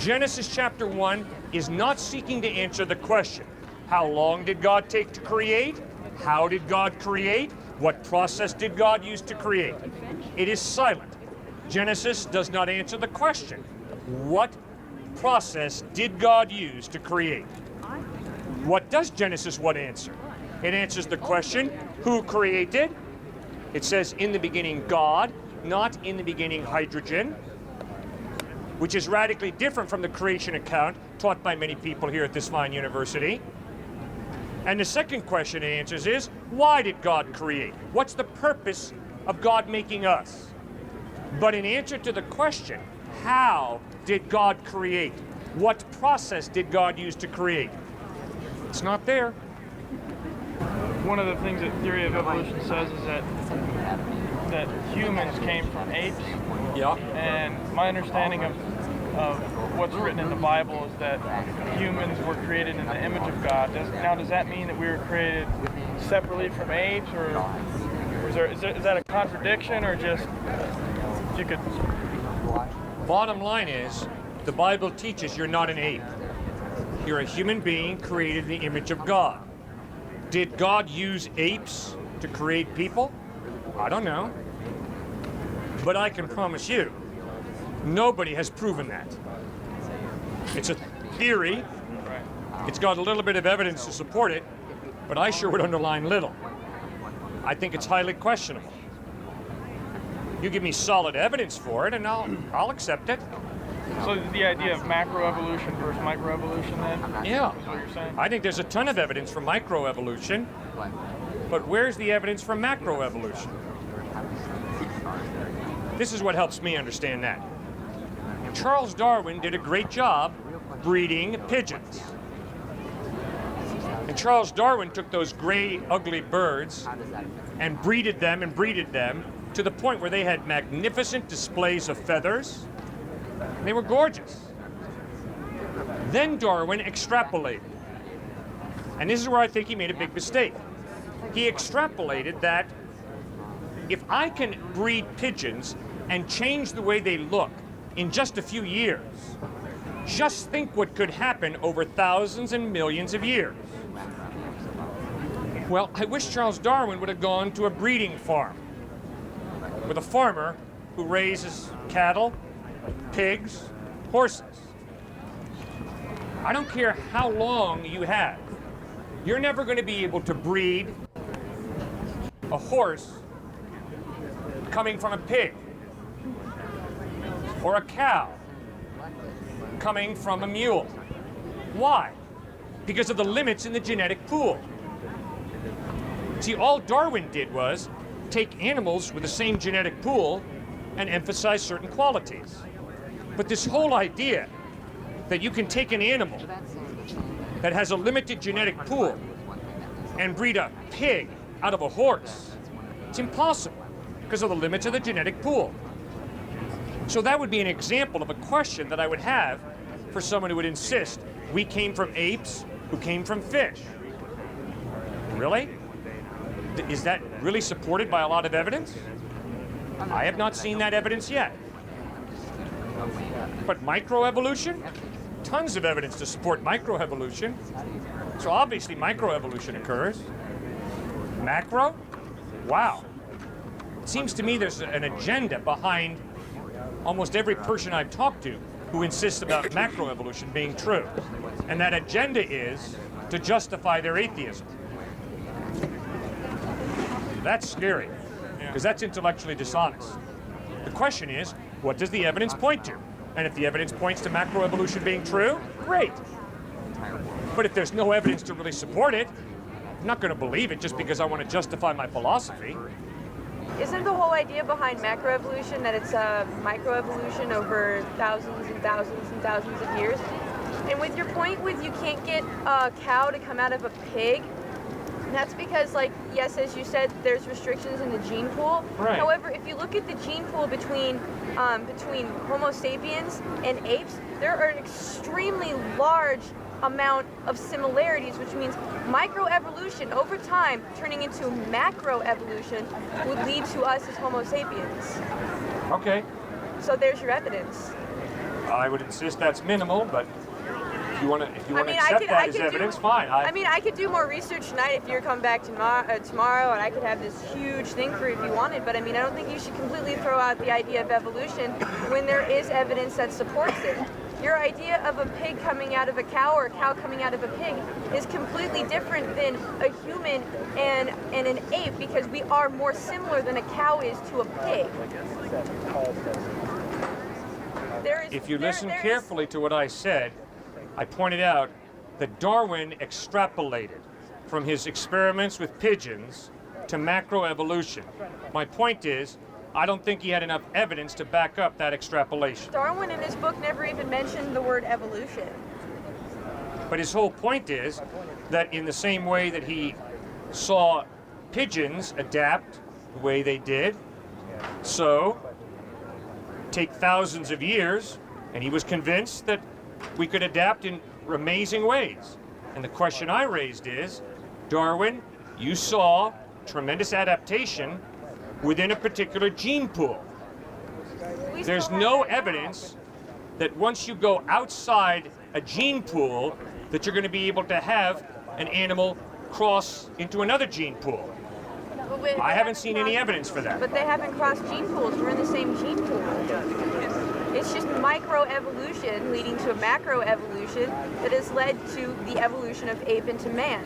Genesis chapter 1 is not seeking to answer the question, how long did God take to create? How did God create? What process did God use to create? It is silent. Genesis does not answer the question, what process did God use to create? What does Genesis 1 answer? It answers the question, who created? It says, in the beginning God, not in the beginning hydrogen, which is radically different from the creation account taught by many people here at this fine university. And the second question it answers is, why did God create? What's the purpose of God making us? But in answer to the question, how did God create? What process did God use to create? It's not there. One of the things that theory of evolution says is that humans came from apes. Yeah. And my understanding of what's written in the Bible is that humans were created in the image of God. Does that mean that we were created separately from apes, or is that a contradiction, or just if you could? Bottom line is, the Bible teaches you're not an ape. You're a human being created in the image of God. Did God use apes to create people? I don't know. But I can promise you, nobody has proven that. It's a theory. It's got a little bit of evidence to support it, but I sure would underline little. I think it's highly questionable. You give me solid evidence for it, and I'll accept it. So the idea of macroevolution versus microevolution, then? Yeah. Is what you're saying? I think there's a ton of evidence for microevolution, but where's the evidence for macroevolution? This is what helps me understand that. Charles Darwin did a great job breeding pigeons. And Charles Darwin took those gray, ugly birds and breeded them to the point where they had magnificent displays of feathers. They were gorgeous. Then Darwin extrapolated. And this is where I think he made a big mistake. He extrapolated that if I can breed pigeons and change the way they look in just a few years, just think what could happen over thousands and millions of years. Well, I wish Charles Darwin would have gone to a breeding farm with a farmer who raises cattle, pigs, horses. I don't care how long you have. You're never going to be able to breed a horse coming from a pig, or a cow coming from a mule. Why? Because of the limits in the genetic pool. See, all Darwin did was take animals with the same genetic pool and emphasize certain qualities. But this whole idea that you can take an animal that has a limited genetic pool and breed a pig out of a horse, it's impossible because of the limits of the genetic pool. So that would be an example of a question that I would have for someone who would insist we came from apes who came from fish. Really? Is that really supported by a lot of evidence? I have not seen that evidence yet. But microevolution? Tons of evidence to support microevolution. So obviously microevolution occurs. Macro? Wow. It seems to me there's an agenda behind almost every person I've talked to who insists about macroevolution being true. And that agenda is to justify their atheism. That's scary, because that's intellectually dishonest. The question is, what does the evidence point to? And if the evidence points to macroevolution being true, great. But if there's no evidence to really support it, I'm not going to believe it just because I want to justify my philosophy. Isn't the whole idea behind macroevolution that it's a microevolution over thousands and thousands and thousands of years? And with your point with you can't get a cow to come out of a pig, that's because, like, yes, as you said, there's restrictions in the gene pool. Right. However, if you look at the gene pool between Homo sapiens and apes, there are an extremely large amount of similarities, which means microevolution over time turning into macroevolution would lead to us as Homo sapiens. Okay. So there's your evidence. I would insist that's minimal, but if you want to I accept that as evidence, fine. I could do more research tonight if you come back tomorrow, and I could have this huge thing for you if you wanted. But I mean, I don't think you should completely throw out the idea of evolution when there is evidence that supports it. Your idea of a pig coming out of a cow or a cow coming out of a pig is completely different than a human and an ape, because we are more similar than a cow is to a pig. If you listen carefully to what I said, I pointed out that Darwin extrapolated from his experiments with pigeons to macroevolution. My point is, I don't think he had enough evidence to back up that extrapolation. Darwin in his book never even mentioned the word evolution. But his whole point is that in the same way that he saw pigeons adapt the way they did, so take thousands of years, and he was convinced that we could adapt in amazing ways. And the question I raised is, Darwin, you saw tremendous adaptation within a particular gene pool. There's no evidence that once you go outside a gene pool that you're going to be able to have an animal cross into another gene pool. I haven't seen any evidence for that. But they haven't crossed gene pools. We're in the same gene pool. It's just microevolution leading to a macroevolution that has led to the evolution of ape into man.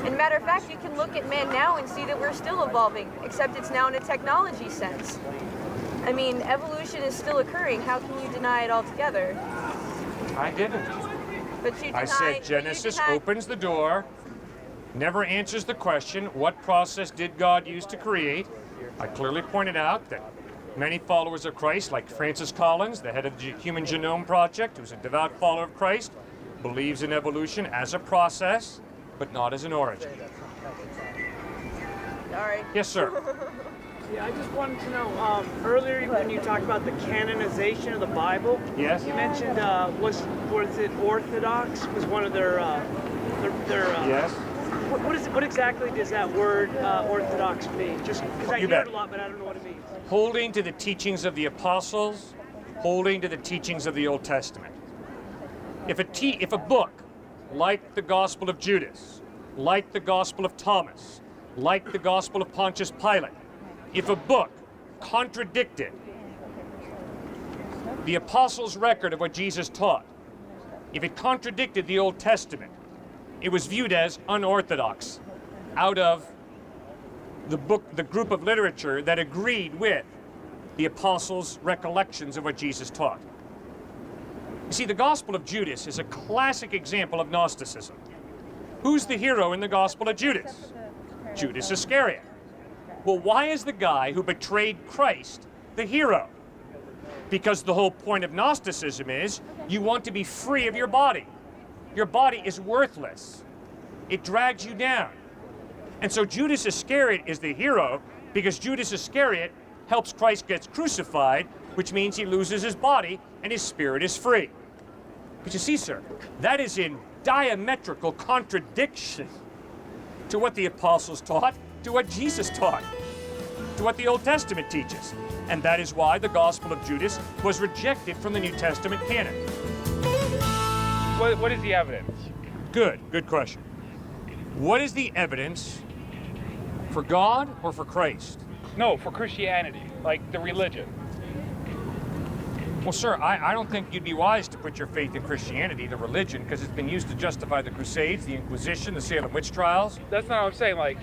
And matter of fact, you can look at man now and see that we're still evolving, except it's now in a technology sense. I mean, evolution is still occurring. How can you deny it altogether? I didn't. But you deny, I said Genesis opens the door, never answers the question, what process did God use to create? I clearly pointed out that many followers of Christ, like Francis Collins, the head of the Human Genome Project, who's a devout follower of Christ, believes in evolution as a process, but not as an origin. All right. Yes, sir. Yeah, I just wanted to know, earlier when you talked about the canonization of the Bible, Yes. you mentioned, was it Orthodox was one of their Yes. What exactly does that word Orthodox mean? Just because I You hear bet. it a lot, but I don't know what it means. Holding to the teachings of the apostles, holding to the teachings of the Old Testament. If a book, like the Gospel of Judas, like the Gospel of Thomas, like the Gospel of Pontius Pilate, if a book contradicted the apostles' record of what Jesus taught, if it contradicted the Old Testament, it was viewed as unorthodox out of the group of literature that agreed with the apostles' recollections of what Jesus taught. You see, the Gospel of Judas is a classic example of Gnosticism. Who's the hero in the Gospel of Judas? Judas Iscariot. Well, why is the guy who betrayed Christ the hero? Because the whole point of Gnosticism is you want to be free of your body. Your body is worthless. It drags you down. And so Judas Iscariot is the hero because Judas Iscariot helps Christ get crucified, which means he loses his body and his spirit is free. But you see, sir, that is in diametrical contradiction to what the apostles taught, to what Jesus taught, to what the Old Testament teaches. And that is why the Gospel of Judas was rejected from the New Testament canon. What is the evidence? Good question. What is the evidence for God or for Christ? No, for Christianity, like the religion. Well, sir, I don't think you'd be wise to put your faith in Christianity, the religion, because it's been used to justify the Crusades, the Inquisition, the Salem witch trials. That's not what I'm saying. Like,